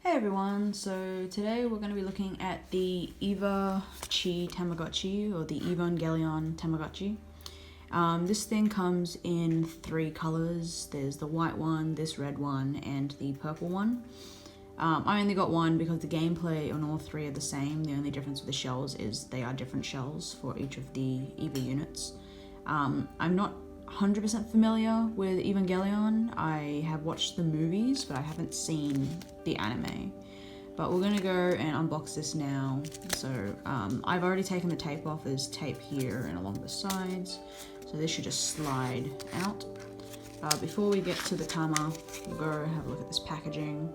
Hey everyone, so today we're going to be looking at the Evatchi Tamagotchi, or the Evangelion Tamagotchi. This thing comes in 3 colours. There's the white one, this red one, and the purple one. I only got one because the gameplay on all 3 are the same. The only difference with the shells is they are different shells for each of the Eva units. I'm not 100% familiar with Evangelion. I have watched the movies, but I haven't seen the anime. But we're gonna go and unbox this now. So I've already taken the tape off. There's tape here and along the sides. So this should just slide out. Before we get to the Tama, we'll go have a look at this packaging.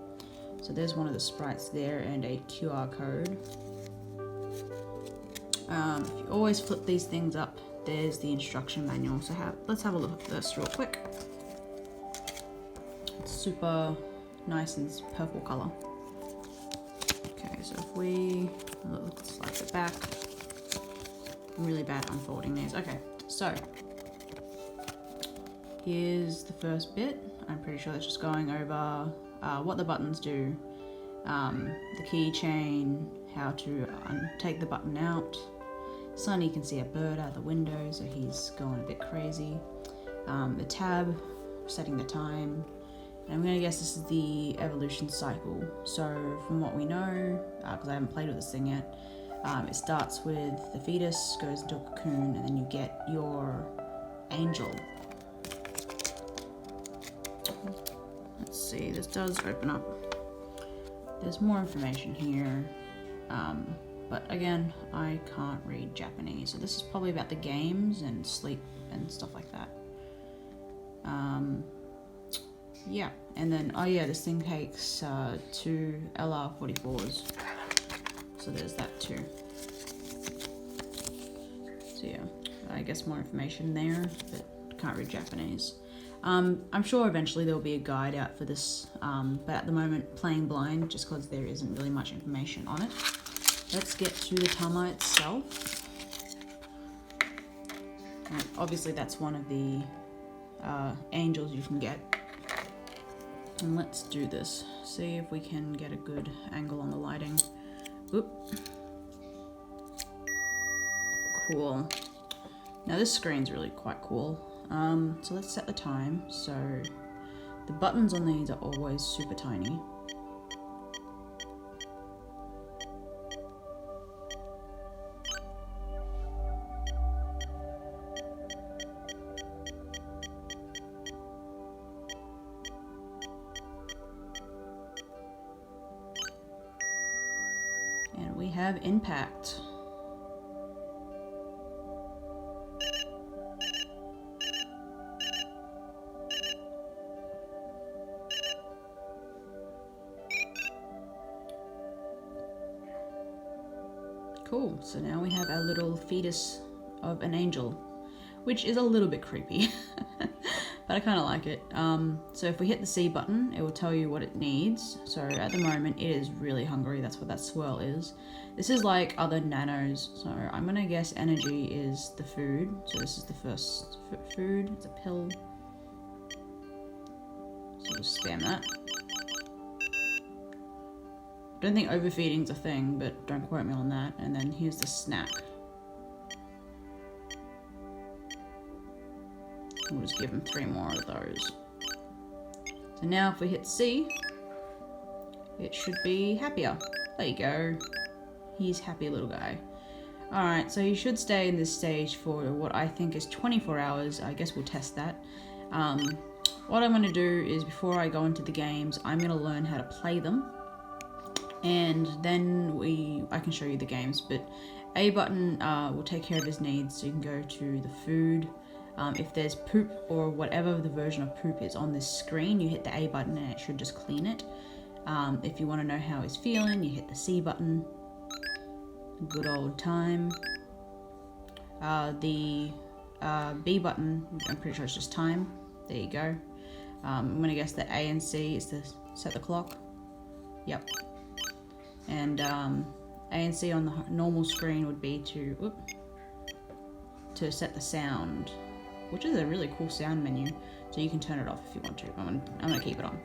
So there's one of the sprites there and a QR code. If you always flip these things up, there's the instruction manual. So let's have a look at this real quick. It's super nice and purple color. Okay, so if we looks like the back. I'm really bad at unfolding these. Okay, so here's the first bit. I'm pretty sure that's just going over what the buttons do, the keychain, how to take the button out. Sonny can see a bird out the window, so he's going a bit crazy. The tab, setting the time. And I'm gonna guess this is the evolution cycle. So from what we know, because I haven't played with this thing yet, it starts with the fetus, goes into a cocoon, and then you get your angel. Let's see, this does open up. There's more information here. But again, I can't read Japanese, so this is probably about the games and sleep and stuff like that. Yeah, and then, oh yeah, this thing takes 2 LR44s, so there's that too. So yeah, I guess more information there, but can't read Japanese. I'm sure eventually there'll be a guide out for this, but at the moment, playing blind, just because there isn't really much information on it. Let's get to the Tama itself. And obviously that's one of the angels you can get. And let's do this. See if we can get a good angle on the lighting. Oop. Cool. Now this screen's really quite cool. So let's set the time. So the buttons on these are always super tiny. And we have impact. Cool, so now we have our little fetus of an angel, which is a little bit creepy, but I kind of like it. So if we hit the C button, it will tell you what it needs. So at the moment, it is really hungry. That's what that swirl is. This is like other nanos. So I'm gonna guess energy is the food. So this is the first food. It's a pill. So we'll spam that. Don't think overfeeding's a thing, but don't quote me on that. And then here's the snack. We'll just give him 3 more of those. So now if we hit C, it should be happier. There you go. He's happy little guy. Alright, so he should stay in this stage for what I think is 24 hours. I guess we'll test that. What I'm going to do is, before I go into the games, I'm going to learn how to play them. And then I can show you the games, but A button will take care of his needs, so you can go to the food. If there's poop or whatever the version of poop is on this screen, you hit the A button and it should just clean it. If you want to know how he's feeling, you hit the C button. Good old time. The B button, I'm pretty sure it's just time. There you go. I'm going to guess that A and C is to set the clock. Yep. And A and C on the normal screen would be to set the sound, which is a really cool sound menu. So you can turn it off if you want to. I'm gonna keep it on.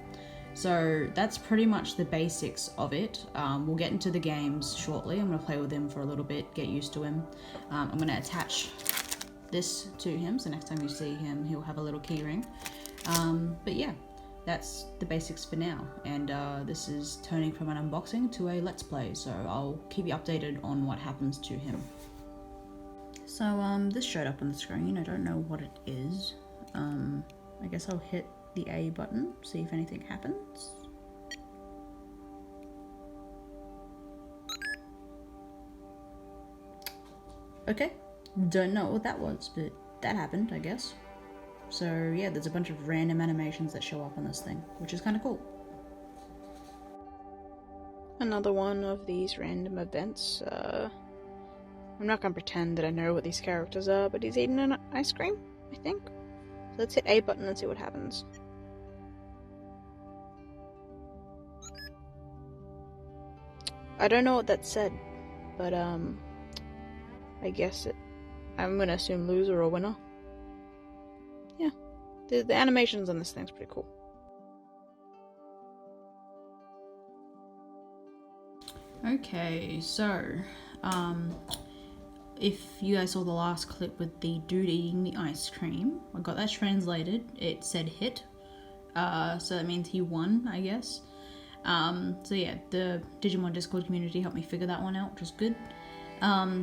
So that's pretty much the basics of it. We'll get into the games shortly. I'm going to play with him for a little bit, get used to him. I'm going to attach this to him, so next time you see him, he'll have a little key ring. But yeah, that's the basics for now. And this is turning from an unboxing to a let's play, so I'll keep you updated on what happens to him. So this showed up on the screen. I don't know what it is. I guess I'll hit the A button, see if anything happens. Okay, don't know what that was, but that happened, I guess. So yeah, there's a bunch of random animations that show up on this thing, which is kind of cool. Another one of these random events. I'm not gonna pretend that I know what these characters are, but he's eating an ice cream, I think. So let's hit A button and see what happens. I don't know what that said, but I guess I'm gonna assume loser or winner. Yeah, the animations on this thing's pretty cool. Okay, so if you guys saw the last clip with the dude eating the ice cream, I got that translated. It said hit, so that means he won, I guess. So yeah, the Digimon Discord community helped me figure that one out, which was good.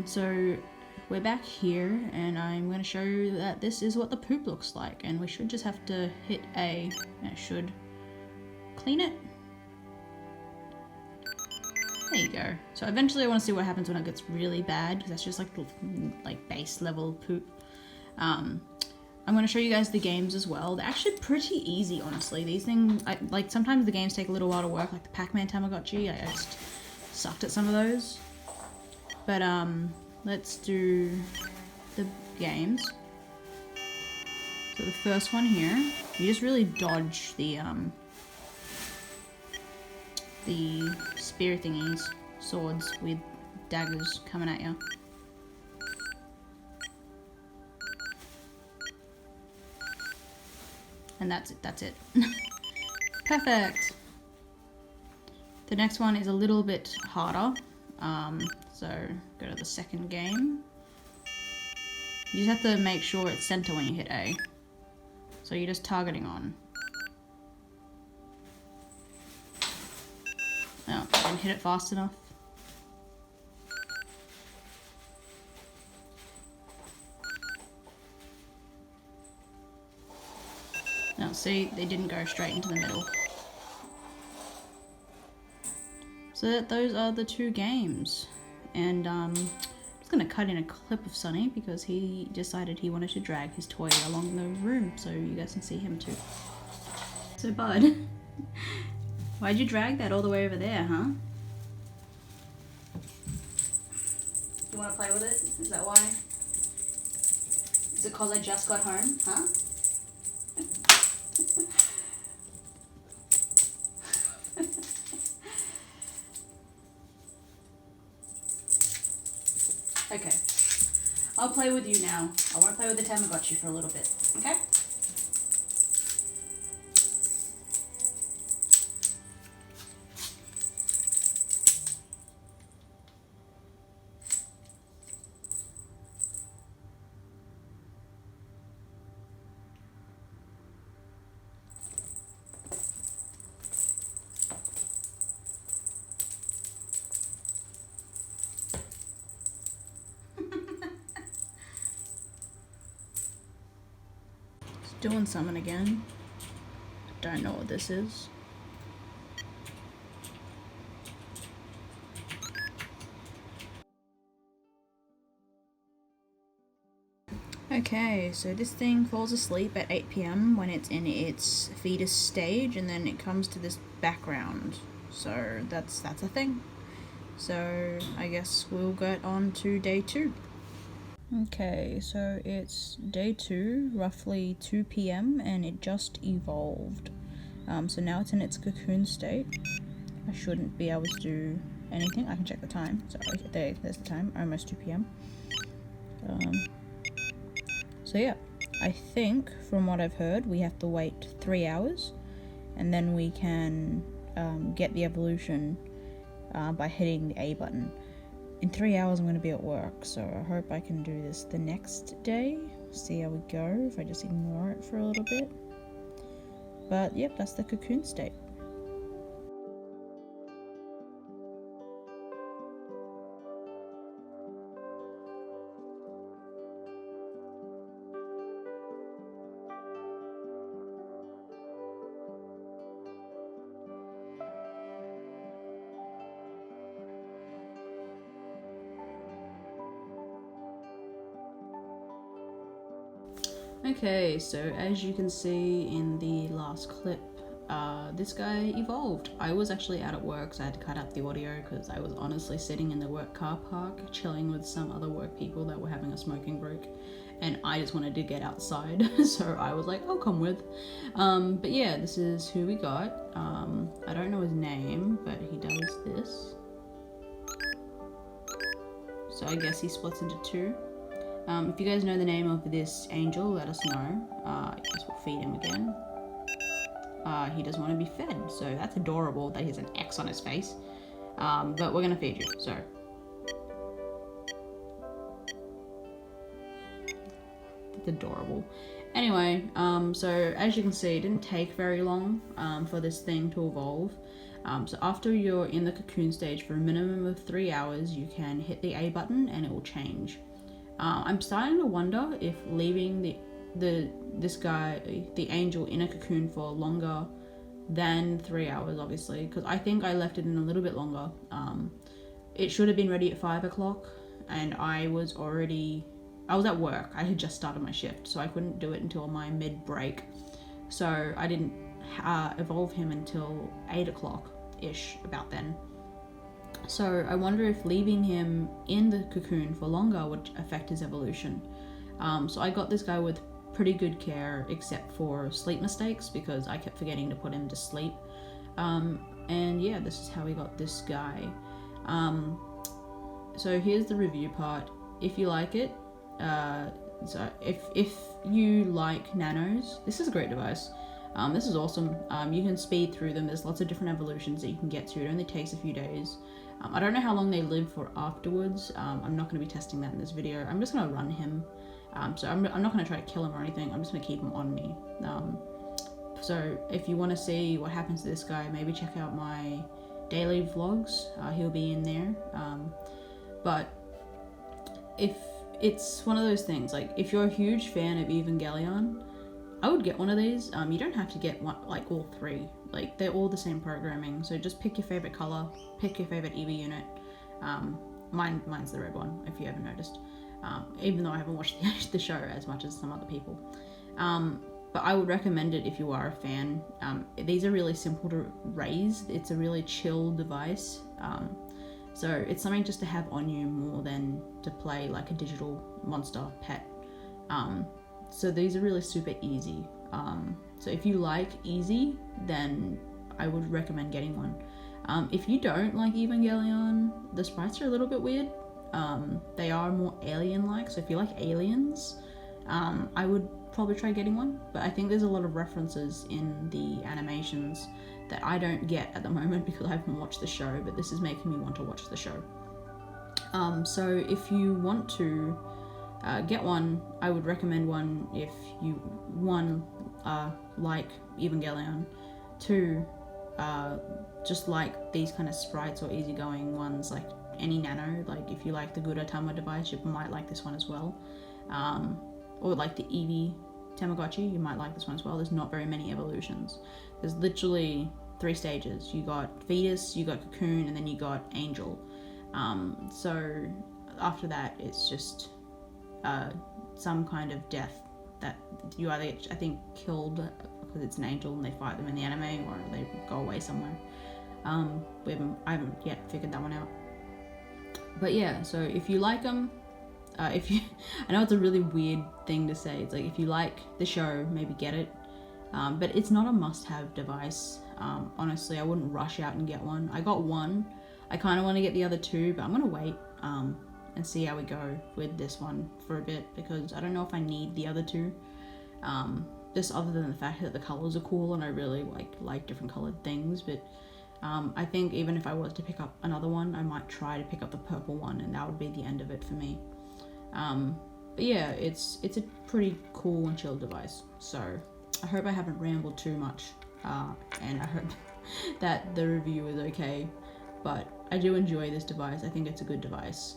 So we're back here, and I'm going to show you that this is what the poop looks like, and we should just have to hit A, and it should clean it. There you go. So eventually I want to see what happens when it gets really bad, because that's just like base level poop. I'm going to show you guys the games as well. They're actually pretty easy, honestly. These things, like sometimes the games take a little while to work, like the Pac-Man Tamagotchi. I just sucked at some of those. But let's do the games. So the first one here, you just really dodge the spear thingies, swords with daggers coming at you. And that's it. Perfect! The next one is a little bit harder. So go to the second game. You just have to make sure it's center when you hit A. So you're just targeting on. Oh, I didn't hit it fast enough. Now see, they didn't go straight into the middle. So those are the two games. And I'm just gonna cut in a clip of Sunny because he decided he wanted to drag his toy along the room so you guys can see him too. So bud, why'd you drag that all the way over there, huh? You wanna play with it? Is that why? Is it cause I just got home, huh? Okay, I'll play with you now. I want to play with the Tamagotchi for a little bit, okay? Doing summon again. Don't know what this is. Okay, so this thing falls asleep at 8 PM when it's in its fetus stage, and then it comes to this background. So that's a thing. So I guess we'll get on to day 2. Okay, so it's day 2, roughly 2 PM, and it just evolved. So now it's in its cocoon state. I shouldn't be able to do anything. I can check the time. So there's the time, almost 2 PM. So yeah, I think from what I've heard, we have to wait 3 hours, and then we can get the evolution by hitting the A button. In 3 hours I'm going to be at work, so I hope I can do this the next day. See how we go if I just ignore it for a little bit. But yep, that's the cocoon state. Okay, so as you can see in the last clip, this guy evolved. I was actually out at work, so I had to cut out the audio because I was honestly sitting in the work car park chilling with some other work people that were having a smoking break, and I just wanted to get outside, so I was like, I'll come with. But yeah, this is who we got. I don't know his name, but he does this. So I guess he splits into two. If you guys know the name of this angel, let us know. I guess we'll feed him again. He doesn't want to be fed, so that's adorable that he has an X on his face. But we're gonna feed you, so. That's adorable. Anyway, so as you can see, it didn't take very long for this thing to evolve. So after you're in the cocoon stage for a minimum of 3 hours, you can hit the A button and it will change. I'm starting to wonder if leaving this guy, the angel, in a cocoon for longer than 3 hours, obviously, because I think I left it in a little bit longer. It should have been ready at 5 o'clock, and I was at work. I had just started my shift, so I couldn't do it until my mid-break. So I didn't evolve him until 8 o'clock-ish, about then. So I wonder if leaving him in the cocoon for longer would affect his evolution. So I got this guy with pretty good care, except for sleep mistakes, because I kept forgetting to put him to sleep. And yeah, this is how we got this guy. So here's the review part. If you like it, so if you like nanos, this is a great device. This is awesome. You can speed through them. There's lots of different evolutions that you can get to. It only takes a few days. I don't know how long they live for afterwards. I'm not going to be testing that in this video. I'm just going to run him. So I'm not going to try to kill him or anything. I'm just going to keep him on me. So if you want to see what happens to this guy, maybe check out my daily vlogs. He'll be in there. But if it's one of those things, like if you're a huge fan of Evangelion, I would get one of these. You don't have to get one, like all three. Like they're all the same programming. So just pick your favorite color, pick your favorite Eva unit. Mine's the red one, if you haven't noticed. Even though I haven't watched the show as much as some other people. But I would recommend it if you are a fan. These are really simple to raise. It's a really chill device. So it's something just to have on you more than to play like a digital monster pet. So these are really super easy. So if you like easy, then I would recommend getting one. If you don't like Evangelion, the sprites are a little bit weird. They are more alien-like, so if you like aliens, I would probably try getting one. But I think there's a lot of references in the animations that I don't get at the moment because I haven't watched the show, but this is making me want to watch the show. So if you want to get one, I would recommend one if you, one, like Evangelion, two, just like these kind of sprites or easygoing ones, like any nano. Like if you like the Eva device, you might like this one as well. Or like the Eva Tamagotchi, you might like this one as well. There's not very many evolutions. There's literally 3 stages. You got fetus, you got cocoon, and then you got angel. So after that, it's just some kind of death that you either get, I think, killed because it's an angel and they fight them in the anime, or they go away somewhere. I haven't yet figured that one out. But yeah, so if you like them, I know it's a really weird thing to say. It's like if you like the show, maybe get it. But it's not a must-have device. Honestly, I wouldn't rush out and get one. I got one. I kind of want to get the other 2, but I'm gonna wait and see how we go with this one for a bit, because I don't know if I need the other 2. this other than the fact that the colors are cool and I really like different colored things, but I think even if I was to pick up another one, I might try to pick up the purple one, and that would be the end of it for me. But yeah, it's a pretty cool and chill device. So I hope I haven't rambled too much, and I hope that the review is okay. But I do enjoy this device. I think it's a good device,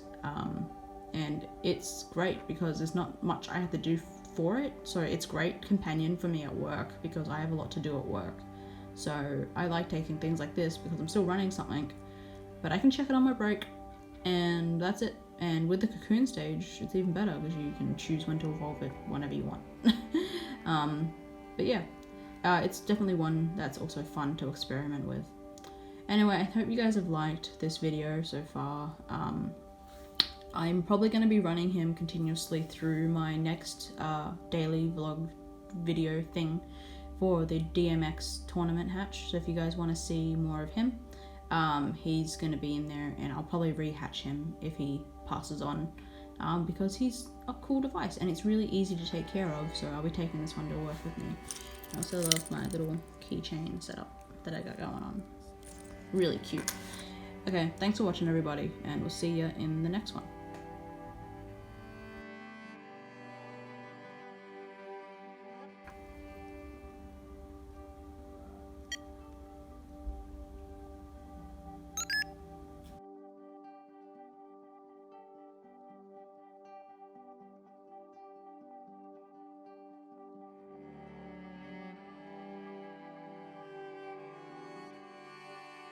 and it's great because there's not much I have to do for it. So it's great companion for me at work because I have a lot to do at work. So I like taking things like this because I'm still running something, but I can check it on my break, and that's it. And with the Cocoon stage, it's even better because you can choose when to evolve it whenever you want. But yeah, it's definitely one that's also fun to experiment with. Anyway, I hope you guys have liked this video so far. I'm probably going to be running him continuously through my next daily vlog video thing for the DMX tournament hatch. So if you guys want to see more of him, he's going to be in there, and I'll probably rehatch him if he passes on, because he's a cool device and it's really easy to take care of. So I'll be taking this one to work with me. I also love my little keychain setup that I got going on. Really cute. Okay, thanks for watching everybody, and we'll see you in the next one.